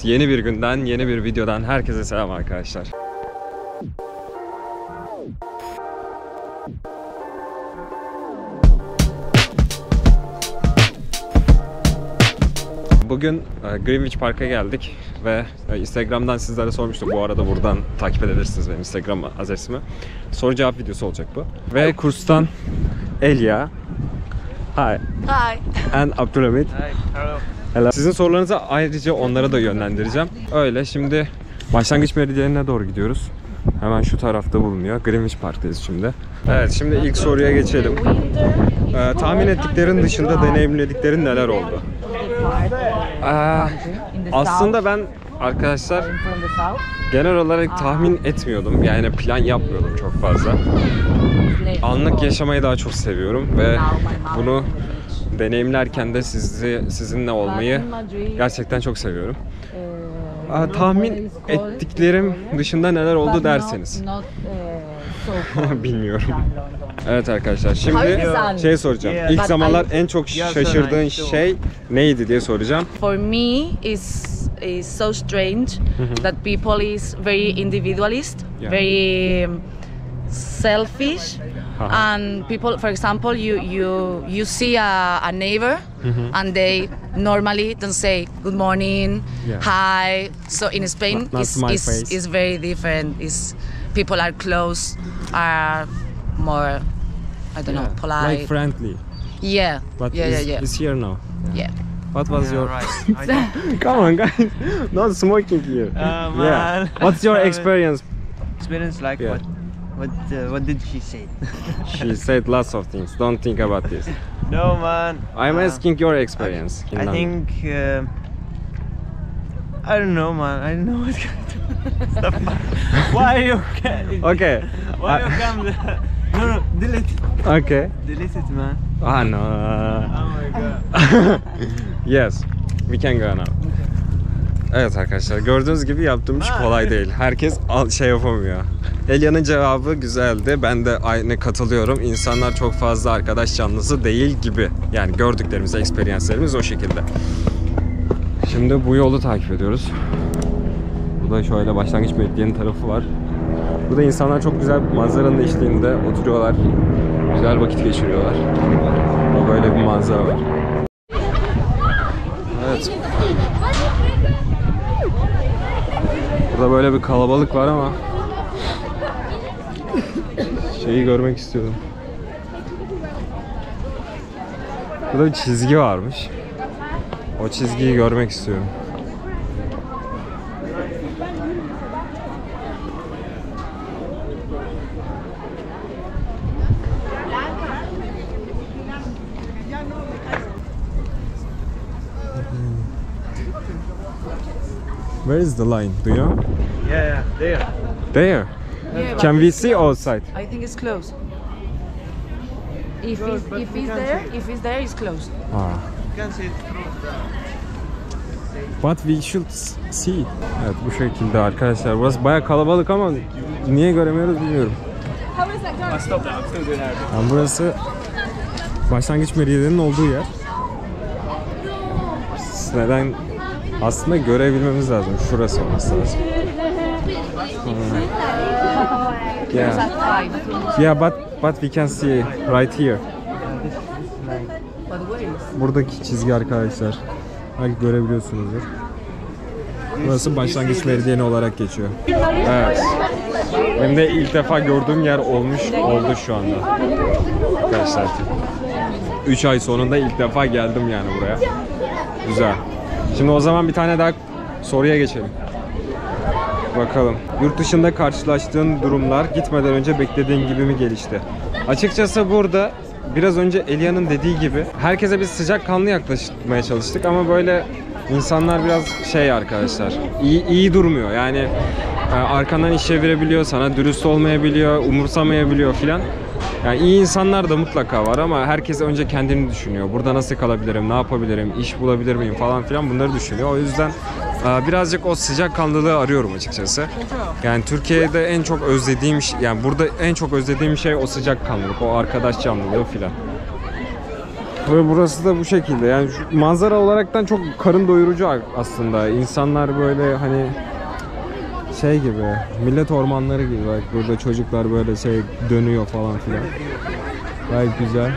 Yeni bir günden, yeni bir videodan herkese selam arkadaşlar. Bugün Greenwich Park'a geldik ve Instagram'dan sizlere sormuştuk. Bu arada buradan takip edebilirsiniz benim Instagram adresimi. Soru cevap videosu olacak bu. Ve kurstan Elia. Hi. Hi. And Abdülhamit. Hi. Hello. Hello. Sizin sorularınızı ayrıca onlara da yönlendireceğim. Öyle şimdi başlangıç meridyenine doğru gidiyoruz. Hemen şu tarafta bulunuyor. Greenwich Park'tayız şimdi. Evet, şimdi ilk soruya geçelim. Tahmin ettiklerin dışında deneyimlediklerin neler oldu? Aslında ben arkadaşlar genel olarak tahmin etmiyordum. Yani plan yapmıyordum çok fazla. Anlık yaşamayı daha çok seviyorum ve bunu deneyimlerken de sizinle olmayı gerçekten çok seviyorum. Tahmin ettiklerim dışında neler oldu derseniz. Bilmiyorum. Evet arkadaşlar, şimdi şey soracağım. İlk zamanlar en çok şaşırdığın şey neydi diye soracağım. For me is so strange that people is very individualist, very selfish. And people, for example, you see a neighbor and they normally don't say good morning, hi. So in Spain is very different. People are close, are more, I don't know, polite, like friendly. Yeah. But yeah. It's here now. Yeah. What was your? Right. Come on, guys, not smoking here. Man. Yeah. What's your experience? Experience like Yeah. what did she say? She said lots of things. Don't think about this. No, man. I'm asking your experience. I think I don't know, man. I don't know what's gonna do. Why you can? Okay. Why you come? No, delete. Okay. Delete it, man. Ah no. Oh my god. Yes. We can go now. Evet arkadaşlar, gördüğünüz gibi yaptığım iş kolay değil. Herkes şey yapamıyor. Elia'nın cevabı güzeldi. Ben de aynı katılıyorum. İnsanlar çok fazla arkadaş canlısı değil gibi. Yani gördüklerimiz, eksperyanslarımız o şekilde. Şimdi bu yolu takip ediyoruz. Burada şöyle başlangıç meridyenin tarafı var. Burada insanlar çok güzel manzaranın eşliğinde oturuyorlar. Güzel vakit geçiriyorlar. Böyle bir manzara var. Evet. Burada böyle bir kalabalık var ama şeyi görmek istiyorum. Burada bir çizgi varmış. O çizgiyi görmek istiyorum. Where is the line? Do you know? Yeah, there. There. Yeah, Can we see outside? I think it's closed. If it's there, it's closed. Ah. You can see it through the... But we should see. Evet, bu şekilde arkadaşlar. Burası bayağı kalabalık ama niye göremiyoruz bilmiyorum. Yani burası başlangıç meridyeninin olduğu yer. Neden? Aslında görebilmemiz lazım. Şurası olması lazım. Yeah, but we can see right here. Buradaki çizgi arkadaşlar. Belki görebiliyorsunuzdur. Burası başlangıç meridyeni olarak geçiyor. Evet. Hem de ilk defa gördüğüm yer oldu şu anda. Arkadaşlar. 3 ay sonunda ilk defa geldim yani buraya. Güzel. Şimdi o zaman bir tane daha soruya geçelim. Bakalım. Yurt dışında karşılaştığın durumlar gitmeden önce beklediğin gibi mi gelişti? Açıkçası burada biraz önce Elia'nın dediği gibi herkese biz sıcakkanlı yaklaşmaya çalıştık ama böyle insanlar biraz şey arkadaşlar, iyi durmuyor. Yani arkandan iş çevirebiliyor, sana dürüst olmayabiliyor, umursamayabiliyor filan. Yani iyi insanlar da mutlaka var ama herkes önce kendini düşünüyor. Burada nasıl kalabilirim, ne yapabilirim, iş bulabilir miyim falan filan bunları düşünüyor. O yüzden birazcık o sıcakkanlılığı arıyorum açıkçası. Yani Türkiye'de en çok özlediğim yani burada en çok özlediğim şey o sıcakkanlılık, o arkadaş canlılığı filan. Ve burası da bu şekilde. Yani şu manzara olaraktan çok karın doyurucu aslında. İnsanlar böyle hani şey gibi, millet ormanları gibi. Bak burada çocuklar böyle şey dönüyor falan filan. Gayet güzel.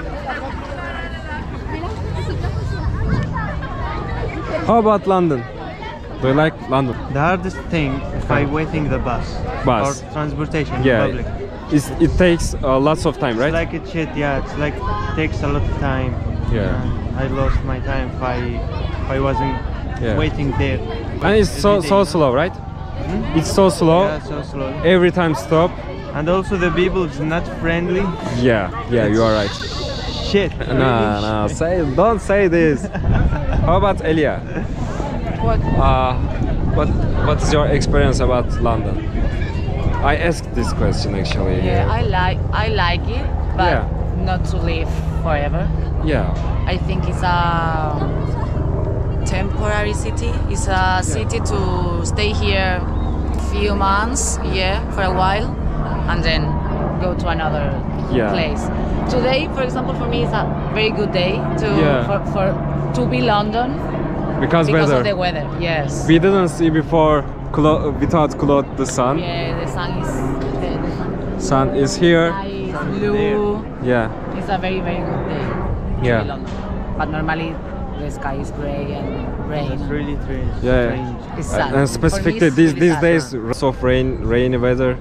How about London? Do you like London? The hardest thing is by waiting the bus. Bus. Or transportation Yeah, in public. it takes lots of time, right? It's like a shit, yeah. It's like takes a lot of time. Yeah. And I lost my time if I wasn't waiting there. And it's so slow, right? It's so slow. Yeah, so slow. Every time stop. And also the people is not friendly. Yeah, you are right. Shit. No, don't say this. How about Elia? What is your experience about London? I asked this question actually. Yeah, I like it, but not to live forever. Yeah. I think it's a temporary city. It's a city to stay here few months, for a while, and then go to another place. Today, for example, for me, it's a very good day to be London because of the weather. Yes. We didn't see before without clothes the sun. Yeah, the sun is Sun is here. nice, blue. Yeah. It's a very very good day to Yeah. be London. But normally the sky is grey and rain. It's really strange. Yeah. It's sad. And specifically For me, it's these really sad. days, lots of rainy weather.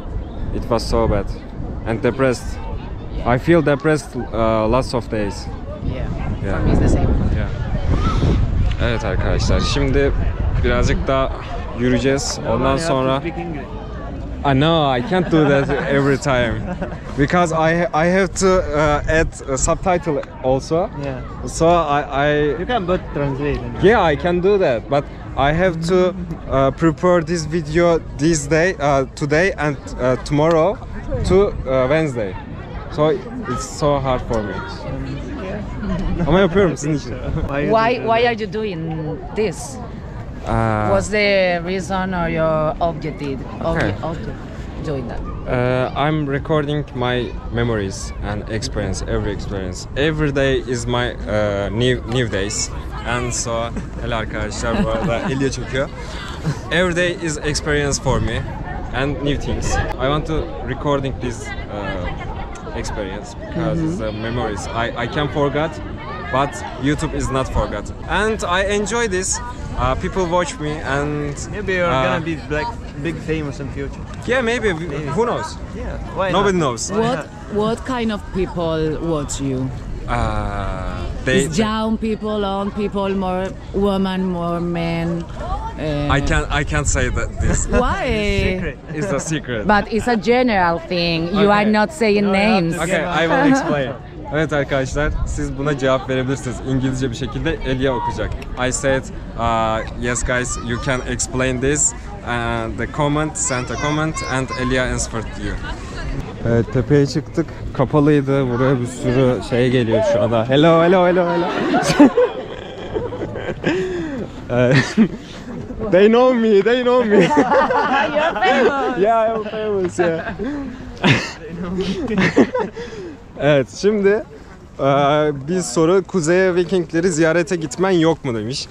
It was so bad and depressed. I feel depressed lots of days. Yeah. Yeah. For me, it's the same. Yeah. Evet arkadaşlar, şimdi birazcık daha yürüyeceğiz. Ondan sonra Speak English. I know I can't do that every time because I have to add a subtitle also. Yeah. So You can both translate. I can do that, but I have to prepare this video today and tomorrow to Wednesday. So it's so hard for me. Ama yapıyorum sizin için. Why are you doing this? What's the reason or your objective of doing that? I'm recording my memories and every experience. Every day is my new days. And so, hello arkadaşlar, bu arada Elia çekiyor. Every day is experience for me and new things. I want to recording this experience because it's memories. I can forget, but YouTube is not forgotten. And I enjoy this. People watch me and Maybe you're gonna be big famous in future. yeah, maybe. Who knows? Yeah. Why Nobody not? knows. What kind of people watch you? They Young people, old people, more women, more men. I can't say that this Why? Secret. is a secret. But it's a general thing. You Okay. are not saying No, you have names. to Okay, I will explain. Evet arkadaşlar, siz buna cevap verebilirsiniz İngilizce bir şekilde. Elia okuyacak. I said, yes guys, you can explain this. And sent a comment and Elia answered you. Evet, tepeye çıktık. Kapalıydı. Buraya bir sürü şey geliyor şu anda. Hello. They know me. You're famous. Yeah, I'm famous. Yeah. Evet, şimdi bir soru, Kuzey'e Vikingleri ziyarete gitmen yok mu demiş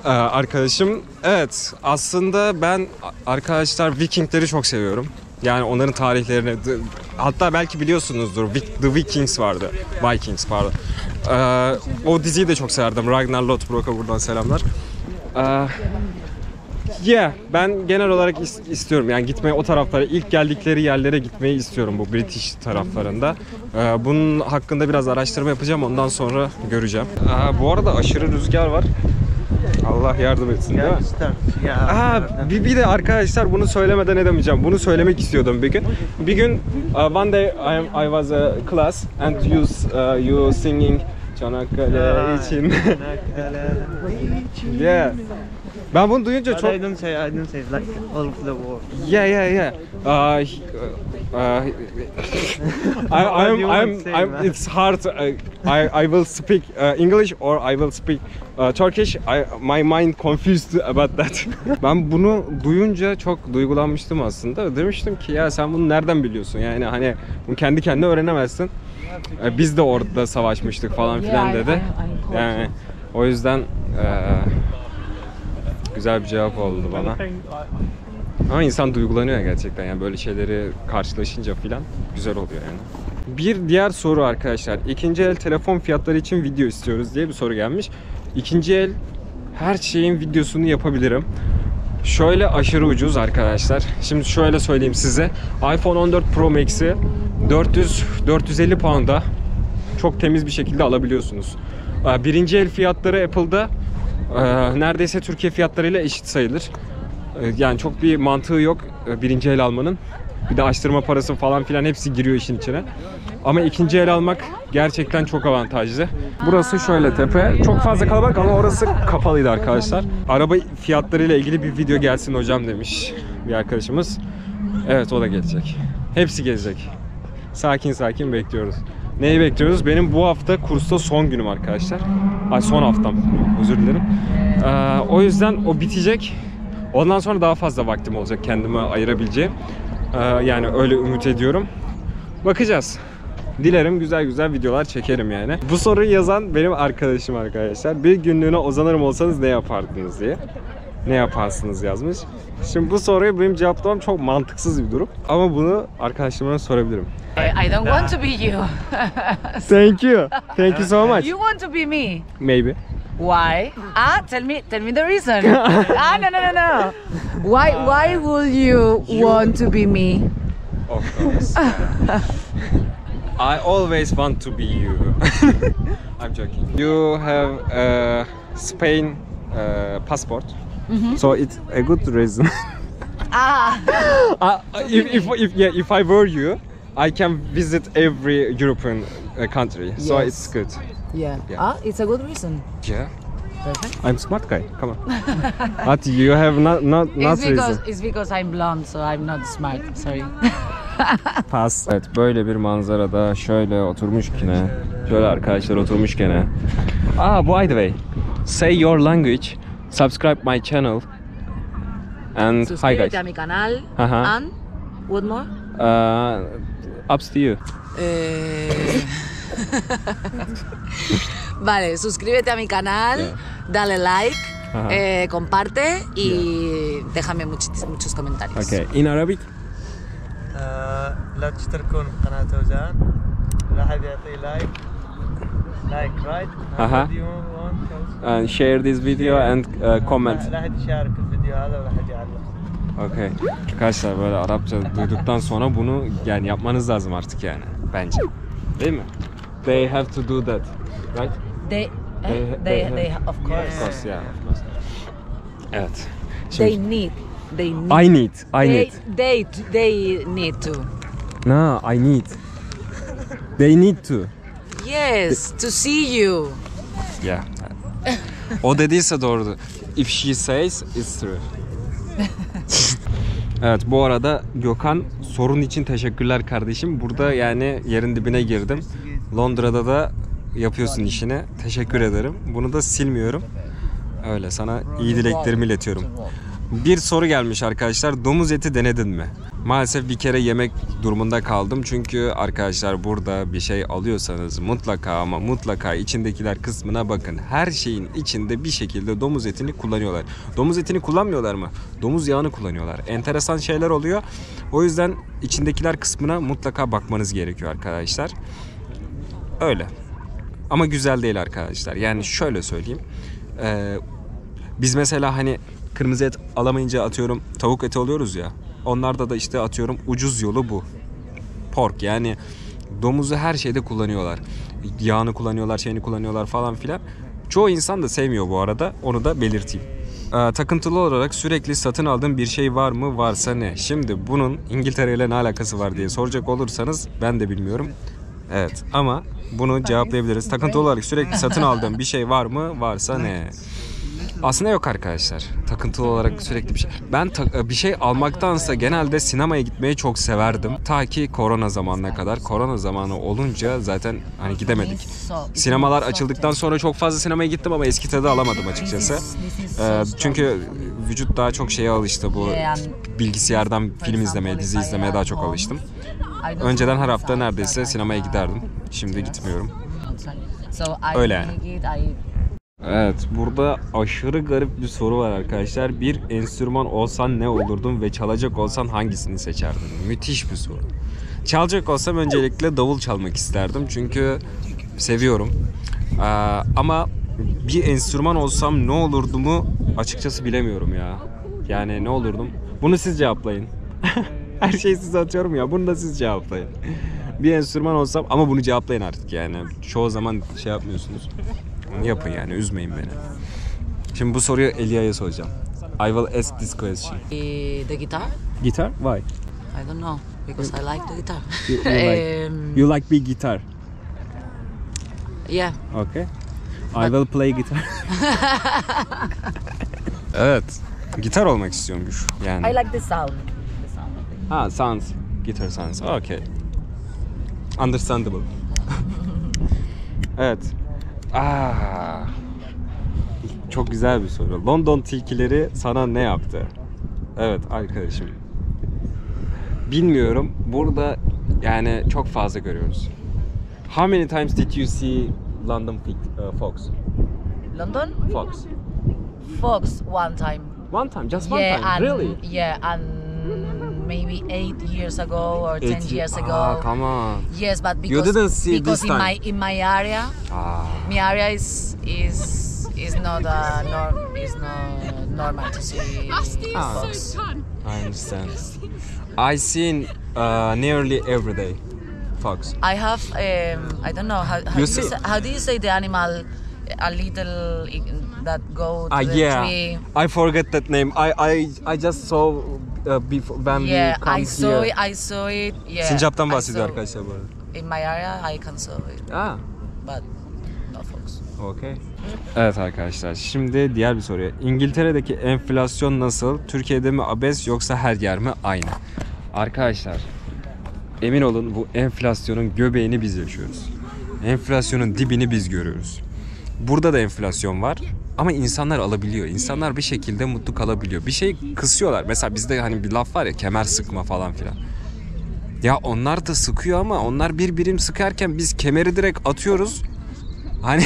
arkadaşım. Evet, aslında ben arkadaşlar Vikingleri çok seviyorum. Yani onların tarihlerini, hatta belki biliyorsunuzdur, The Vikings vardı. Vikings pardon. O diziyi de çok severdim. Ragnar Lothbrok'a buradan selamlar. Ben genel olarak istiyorum yani gitmeyi o taraflara, ilk geldikleri yerlere gitmeyi istiyorum bu British taraflarında. Bunun hakkında biraz araştırma yapacağım, ondan sonra göreceğim. Bu arada aşırı rüzgar var. Allah yardım etsin değil mi? Bir de arkadaşlar bunu söylemeden edemeyeceğim. Bunu söylemek istiyordum bir gün. Bir gün one day I was a class and you singing Çanakkale için. Yeah. Ben bunu duyunca çok... I don't say like all of the world. Yeah. It's hard. I will speak English or I will speak Turkish. My mind confused about that. Ben bunu duyunca çok duygulanmıştım aslında. Demiştim ki ya sen bunu nereden biliyorsun? Yani hani bunu kendi kendine öğrenemezsin. Biz de orada savaşmıştık falan filan dedi. Yani o yüzden güzel bir cevap oldu bana. Ama insan duygulanıyor gerçekten, yani böyle şeyleri karşılaşınca filan güzel oluyor yani. Bir diğer soru arkadaşlar, ikinci el telefon fiyatları için video istiyoruz diye bir soru gelmiş. İkinci el her şeyin videosunu yapabilirim. Şöyle aşırı ucuz arkadaşlar. Şimdi şöyle söyleyeyim size. iPhone 14 Pro Max'i 400-450 pound'a çok temiz bir şekilde alabiliyorsunuz. Birinci el fiyatları Apple'da neredeyse Türkiye fiyatlarıyla eşit sayılır. Yani çok bir mantığı yok birinci el almanın. Bir de açtırma parası falan filan hepsi giriyor işin içine. Ama ikinci el almak gerçekten çok avantajlı. Burası şöyle tepe. Çok fazla kalabalık ama orası kapalıydı arkadaşlar. Araba fiyatlarıyla ilgili bir video gelsin hocam demiş bir arkadaşımız. Evet, o da gelecek. Hepsi gelecek. Sakin sakin bekliyoruz. Neyi bekliyoruz? Benim bu hafta kursta son günüm arkadaşlar. Son haftam. Özür dilerim. O yüzden o bitecek. Ondan sonra daha fazla vaktim olacak kendime ayırabileceğim. Yani öyle ümit ediyorum. Bakacağız. Dilerim güzel güzel videolar çekerim yani. Bu soruyu yazan benim arkadaşım arkadaşlar. Bir günlüğüne uzanırım olsanız ne yapardınız diye. Ne yaparsınız yazmış. Şimdi bu soruyu benim cevaplamam çok mantıksız bir durum. Ama bunu arkadaşlarıma sorabilirim. I don't want to be you. Thank you. Thank you so much. You want to be me? Maybe. Why? Tell me the reason. No. Why will you want to be me? Of course. I always want to be you. I'm joking. You have a Spain passport, so it's a good reason. If I were you, I can visit every European country, so Yes. it's good. Yeah. Yeah. It's a good reason. Yeah. Perfect. I'm smart guy. Come on. But you have not reason. It's because I'm blonde, so I'm not smart. Sorry. Pas. Evet, böyle bir manzarada şöyle oturmuşken, şöyle arkadaşlar oturmuşken. By the way, say your language, subscribe my channel, and hi guys. a mi canal. Aha. And what more? Up to you. Vale, suscríbete a mi canal, dale like, comparte y déjame muchos comentarios. Okay. In Arabic. لا تشتركون بقناة وزان. لا حد يعطي لايك رايت. And share this video and comment. لا حد يشارك الفيديو هذا ولا حد يعلق. Okay. Arkadaşlar böyle Arapça duyduktan sonra bunu yani yapmanız lazım artık yani bence. Değil mi? They have to do that, right? They of course. Of course, yeah, of course. Evet. They need. I need. They need to. No, I need. They need to. Yes, to see you. Yeah. O dediyse doğrudur. If she says, it's true. Evet, bu arada Gökhan, sorun için teşekkürler kardeşim. Burada yani yerin dibine girdim. Londra'da da yapıyorsun işini. Teşekkür ederim. Bunu da silmiyorum. Öyle sana iyi dileklerimi iletiyorum. Bir soru gelmiş arkadaşlar. Domuz eti denedin mi? Maalesef bir kere yemek durumunda kaldım. Çünkü arkadaşlar burada bir şey alıyorsanız mutlaka ama mutlaka içindekiler kısmına bakın. Her şeyin içinde bir şekilde domuz etini kullanıyorlar. Domuz etini kullanmıyorlar mı? Domuz yağını kullanıyorlar. Enteresan şeyler oluyor. O yüzden içindekiler kısmına mutlaka bakmanız gerekiyor arkadaşlar. Öyle. Ama güzel değil arkadaşlar. Yani şöyle söyleyeyim. Biz mesela hani kırmızı et alamayınca atıyorum tavuk eti alıyoruz ya. Onlarda da işte atıyorum ucuz yolu bu. Pork, yani domuzu her şeyde kullanıyorlar. Yağını kullanıyorlar, şeyini kullanıyorlar falan filan. Çoğu insan da sevmiyor bu arada. Onu da belirteyim. Takıntılı olarak sürekli satın aldığım bir şey var mı? Varsa ne? Şimdi bunun İngiltere ile ne alakası var diye soracak olursanız ben de bilmiyorum. Evet, ama bunu cevaplayabiliriz. Takıntılı olarak sürekli satın aldığım bir şey var mı? Varsa ne? Aslında yok arkadaşlar. Takıntılı olarak sürekli bir şey. Ben bir şey almaktansa genelde sinemaya gitmeyi çok severdim. Ta ki korona zamanına kadar. Korona zamanı olunca zaten hani gidemedik. Sinemalar açıldıktan sonra çok fazla sinemaya gittim ama eski tadı alamadım açıkçası. Çünkü vücut daha çok şeye alıştı, bu bilgisayardan film izlemeye, dizi izlemeye daha çok alıştım. Önceden her hafta neredeyse sinemaya giderdim. Şimdi gitmiyorum. Öyle yani. Evet, burada aşırı garip bir soru var arkadaşlar. Bir enstrüman olsan ne olurdun ve çalacak olsan hangisini seçerdin? Müthiş bir soru. Çalacak olsam öncelikle davul çalmak isterdim çünkü seviyorum. Ama bir enstrüman olsam ne olurdumu açıkçası bilemiyorum ya. Yani ne olurdum? Bunu siz cevaplayın. Her şeyi size atıyorum ya. Bunu da siz cevaplayın. Bir enstrüman olsam, ama bunu cevaplayın artık yani. Çoğu zaman şey yapmıyorsunuz. Onu yapın yani, üzmeyin beni. Şimdi bu soruyu Elia'ya soracağım. I will ask this question. The guitar? Guitar? Why? I don't know because I like the guitar. You like big guitar? Yeah. Okay. I will play guitar. Evet. Gitar olmak istiyormuş yani. I like the sound. Sounds. Guitar sounds. Okay. Understandable. Evet. Çok güzel bir soru. London tilkileri sana ne yaptı? Evet arkadaşım. Bilmiyorum. Burada yani çok fazla görüyoruz. How many times did you see London fox? London? Fox. Fox one time. One time, just one Yeah, time. and Really? yeah, and maybe 8 years ago or 10 years ago. Come on. Yes, but because You didn't see because this time. in my area, my area is not normal to see fox. I understand. I seen nearly every day fox. I have I don't know how do you say the animal, a little that go to the tree. I forget that name. I just saw before when we come here. I saw it. Yeah. Sincaptan I bahsediyor saw arkadaşlar bu arada. In my area I can saw it. But no fox. Okay. Evet arkadaşlar, şimdi diğer bir soruya. İngiltere'deki enflasyon nasıl? Türkiye'de mi abes yoksa her yer mi aynı? Arkadaşlar, emin olun bu enflasyonun göbeğini biz yaşıyoruz. Enflasyonun dibini biz görüyoruz. Burada da enflasyon var ama insanlar alabiliyor. İnsanlar bir şekilde mutlu kalabiliyor. Bir şey kısıyorlar. Mesela bizde hani bir laf var ya, kemer sıkma falan filan. Ya onlar da sıkıyor ama onlar bir birim sıkarken biz kemeri direkt atıyoruz. Hani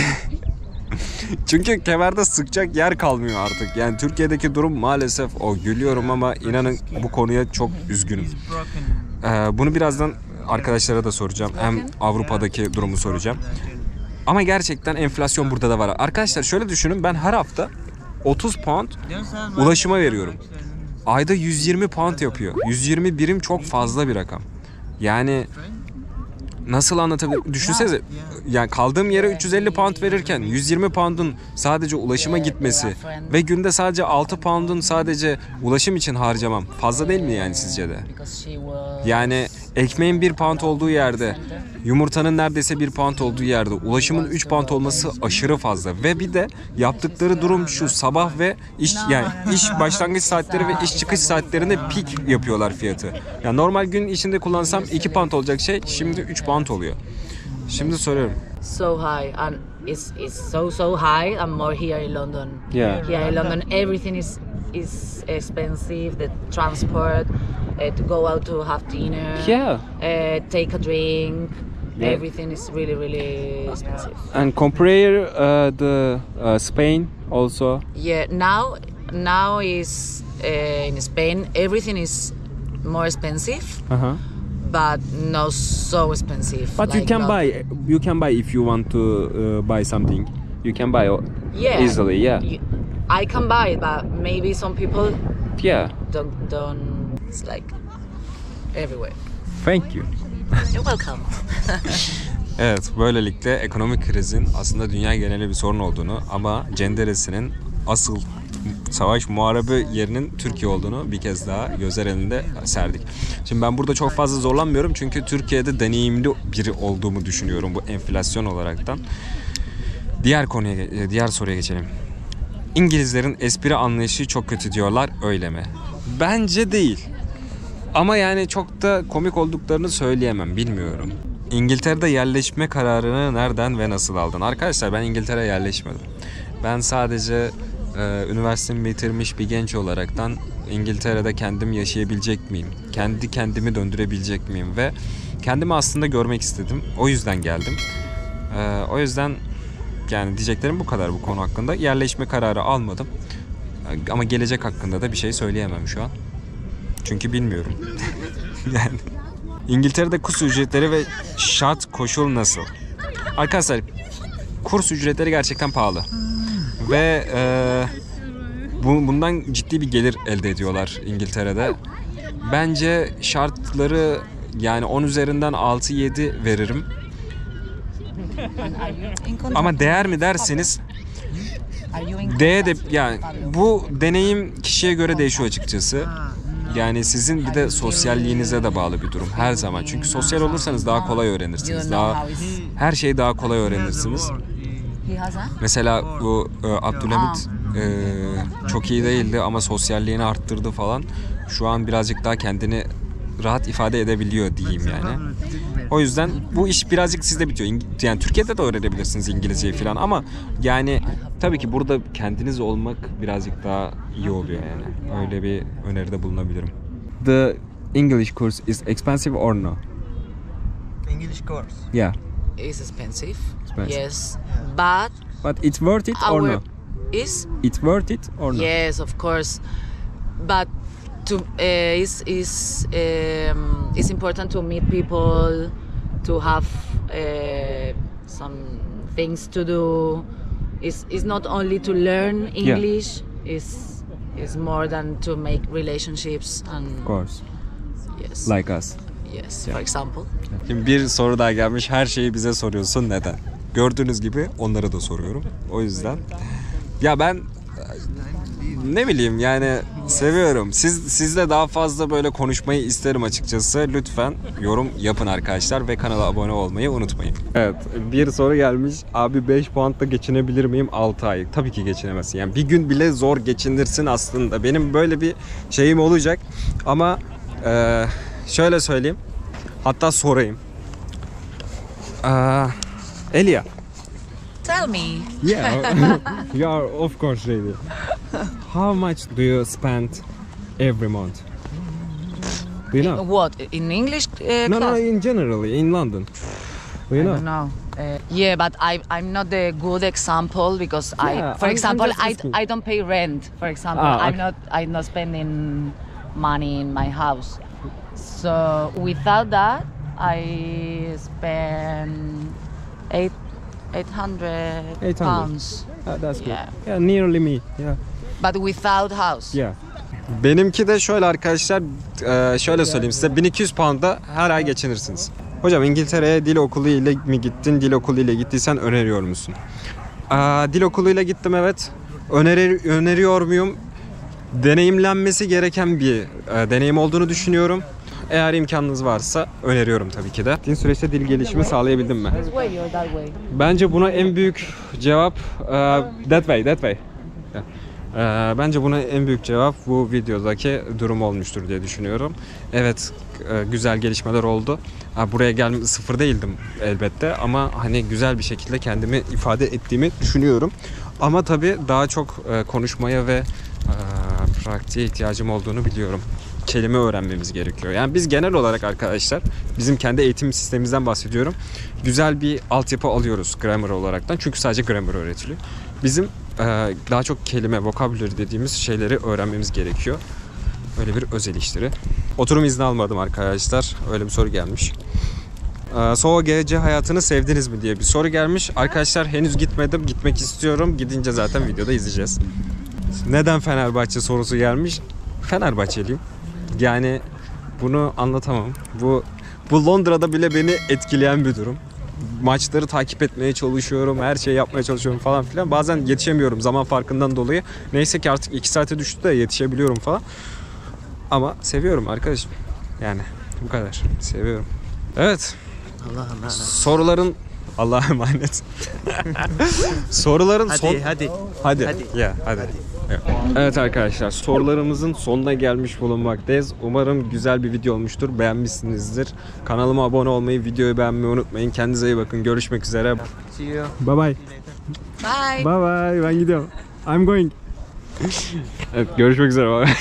çünkü kemerde sıkacak yer kalmıyor artık. Yani Türkiye'deki durum maalesef o. Gülüyorum ama inanın bu konuya çok üzgünüm. Bunu birazdan arkadaşlara da soracağım. Hem Avrupa'daki durumu soracağım. Ama gerçekten enflasyon burada da var. Arkadaşlar şöyle düşünün, ben her hafta 30 pound ulaşıma veriyorum. Ayda 120 pound yapıyor. 120 birim çok fazla bir rakam. Yani nasıl anlatabilirim? Düşünsenize, yani kaldığım yere 350 pound verirken 120 pound'un sadece ulaşıma gitmesi ve günde sadece 6 pound'un sadece ulaşım için harcamam fazla değil mi yani sizce de? Yani ekmeğin 1 pound olduğu yerde, yumurtanın neredeyse 1 pound olduğu yerde ulaşımın 3 pound olması aşırı fazla. Ve bir de yaptıkları durum şu: sabah ve iş başlangıç saatleri ve iş çıkış saatlerinde peak yapıyorlar fiyatı. Yani normal gün içinde kullansam 2 pound olacak şey şimdi 3 pound oluyor. Şimdi soruyorum. So high, and it's so high, and more here in London. Yeah. Here in London, everything is expensive. The transport, to go out to have dinner, take a drink. Yeah. Everything is really expensive. And compare the Spain also. Yeah, now is in Spain everything is more expensive. But not so expensive. But like you can buy if you want to buy something. You can buy easily. Yeah. I can buy it, but maybe some people don't. It's like everywhere. Thank you. You're welcome. Evet, böylelikle ekonomik krizin aslında dünya geneli bir sorun olduğunu ama cenderesinin asıl savaş muharebe yerinin Türkiye olduğunu bir kez daha gözler önünde serdik. Şimdi ben burada çok fazla zorlanmıyorum çünkü Türkiye'de deneyimli biri olduğumu düşünüyorum bu enflasyon olaraktan. Diğer soruya geçelim. İngilizlerin espri anlayışı çok kötü diyorlar, öyle mi? Bence değil. Ama yani çok da komik olduklarını söyleyemem, bilmiyorum. İngiltere'de yerleşme kararını nereden ve nasıl aldın? Arkadaşlar ben İngiltere'ye yerleşmedim. Ben sadece üniversitemi bitirmiş bir genç olaraktan İngiltere'de kendim yaşayabilecek miyim? Kendi kendimi döndürebilecek miyim? Ve kendimi aslında görmek istedim. O yüzden geldim. O yüzden yani diyeceklerim bu kadar bu konu hakkında. Yerleşme kararı almadım. Ama gelecek hakkında da bir şey söyleyemem şu an. Çünkü bilmiyorum. Yani İngiltere'de kurs ücretleri ve şart koşul nasıl? Arkadaşlar kurs ücretleri gerçekten pahalı. Ve bundan ciddi bir gelir elde ediyorlar İngiltere'de. Bence şartları yani 10 üzerinden 6-7 veririm. Ama değer mi derseniz de yani bu deneyim kişiye göre değişiyor açıkçası. Yani sizin bir de sosyalliğinize de bağlı bir durum her zaman. Çünkü sosyal olursanız daha kolay öğrenirsiniz. Her şeyi daha kolay öğrenirsiniz. Mesela bu Abdülhamit çok iyi değildi ama sosyalliğini arttırdı falan. Şu an birazcık daha kendini rahat ifade edebiliyor diyeyim yani. O yüzden bu iş birazcık sizde bitiyor. Yani Türkiye'de de öğrenebilirsiniz İngilizceyi falan ama yani tabii ki burada kendiniz olmak birazcık daha iyi oluyor yani. Öyle bir öneride bulunabilirim. The English course is expensive or no? English course. Yeah. It's expensive. Expensive. Yes, But it's worth it or no? is It's worth it or no? yes, of course, but it's important to meet people, to have some things to do. It's not only to learn English. It's more than to make relationships and Of course. yes, Like us. yes. For example, Şimdi bir soru daha gelmiş. Her şeyi bize soruyorsun. Neden? Gördüğünüz gibi onları da soruyorum. O yüzden. Ya ben ne bileyim yani seviyorum. Sizle daha fazla böyle konuşmayı isterim açıkçası. Lütfen yorum yapın arkadaşlar ve kanala abone olmayı unutmayın. Evet, bir soru gelmiş. Abi 5 poundla geçinebilir miyim 6 ay? Tabii ki geçinemezsin. Yani bir gün bile zor geçinirsin aslında. Benim böyle bir şeyim olacak. Ama şöyle söyleyeyim. Hatta sorayım. Elia. tell me. Yeah, you are of course ready. How much do you spend every month? Do you know? What in English No, class? in generally in London. Do you I know? don't know. Yeah, but I'm not the good example because Yeah, for I'm example, just asking. I don't pay rent. For example, Okay. I'm not spending money in my house. So without that, I spend 800 pounds. That's good. Yeah. Yeah, nearly me. Yeah. But without house. Yeah. Benimki de şöyle arkadaşlar, şöyle söyleyeyim size, 1200 pound'da her ay geçinirsiniz. Hocam İngiltere'ye dil okulu ile mi gittin? Dil okulu ile gittiysen öneriyor musun? Dil okuluyla gittim, evet. Öneriyor muyum? Deneyimlenmesi gereken bir deneyim olduğunu düşünüyorum. Eğer imkanınız varsa öneriyorum tabii ki de. Gittiğin süreçte dil gelişimi sağlayabildim mi? This way or that way? Bence buna en büyük cevap that way. Bence buna en büyük cevap bu videodaki durum olmuştur diye düşünüyorum. Evet, güzel gelişmeler oldu. Buraya sıfır değildim elbette ama hani güzel bir şekilde kendimi ifade ettiğimi düşünüyorum. Ama tabii daha çok konuşmaya ve pratiğe ihtiyacım olduğunu biliyorum. Kelime öğrenmemiz gerekiyor. Yani biz genel olarak arkadaşlar, bizim kendi eğitim sistemimizden bahsediyorum. Güzel bir altyapı alıyoruz grammar olaraktan. Çünkü sadece grammar öğretiliyor. Bizim daha çok kelime, vocabulary dediğimiz şeyleri öğrenmemiz gerekiyor. Öyle bir öz eleştiri. Oturum izni almadım arkadaşlar. Öyle bir soru gelmiş. Soğuk gece hayatını sevdiniz mi diye bir soru gelmiş. Arkadaşlar henüz gitmedim. Gitmek istiyorum. Gidince zaten videoda izleyeceğiz. Neden Fenerbahçe sorusu gelmiş? Fenerbahçeliyim. Yani bunu anlatamam. Bu Londra'da bile beni etkileyen bir durum. Maçları takip etmeye çalışıyorum, her şeyi yapmaya çalışıyorum falan filan. Bazen yetişemiyorum zaman farkından dolayı. Neyse ki artık 2 saate düştü de yetişebiliyorum falan. Ama seviyorum arkadaşım. Yani bu kadar. Seviyorum. Evet. Soruların Allah'a emanet. Soruların son... Hadi. Hadi. Yeah, hadi. Evet arkadaşlar, sorularımızın sonuna gelmiş bulunmaktayız. Umarım güzel bir video olmuştur. Beğenmişsinizdir. Kanalıma abone olmayı, videoyu beğenmeyi unutmayın. Kendinize iyi bakın. Görüşmek üzere. See you. Bye bye. Bye. Bye bye. Ben gidiyorum. I'm going. Evet, görüşmek üzere. Bye.